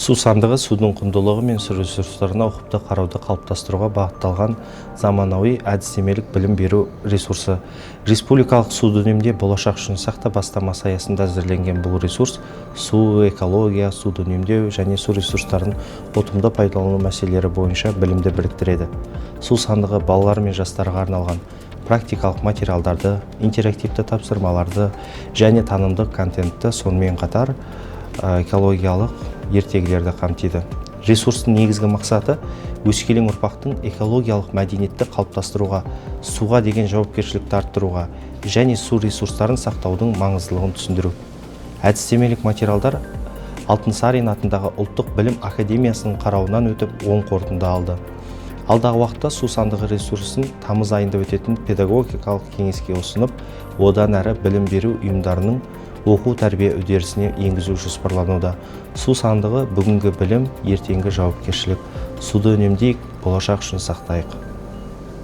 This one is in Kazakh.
Су сандығы судың құндылығы мен су ресурстарына ұқыпты қарауды қалыптастыруға бағытталған заманауи әдістемелік білім беру ресурсы. Республикалық суды үнемдеу болашақ үшін сақта бастамасы аясында әзірленген бұл ресурс су экология, суды үнемдеу және су ресурстарын ұтымды пайдалану мәселелері бойынша білімді біріктіреді. Су сандығы балалар мен жастарға арналған практикалық материалдарды, интерактивті тапсырмаларды және танымдық контентті, сонымен қатар экологиялық ертегілерді қамтиды. Ресурстың негізгі мақсаты өскелең ұрпақтың экологиялық мәдениетті қалыптастыруға, суға деген жауапкершілікті арттыруға және су ресурстарын сақтаудың маңыздылығын түсіндіру. Әдістемелік материалдар Алтынсарин атындағы ұлттық білім академиясының қарауынан өтіп оң қорытынды алды. Алдағы уақытта су сандығы ресурсын тамыз айында өтетін педагогикалық кеңеске ұсынып, одан әрі білім беру ұйымдарының оқу-тәрбие үдерісіне енгізу жоспарлануда. Су сандығы бүгінгі білім, ертеңгі жауапкершілік. Суды үнемдейік, болашақ үшін сақтайық.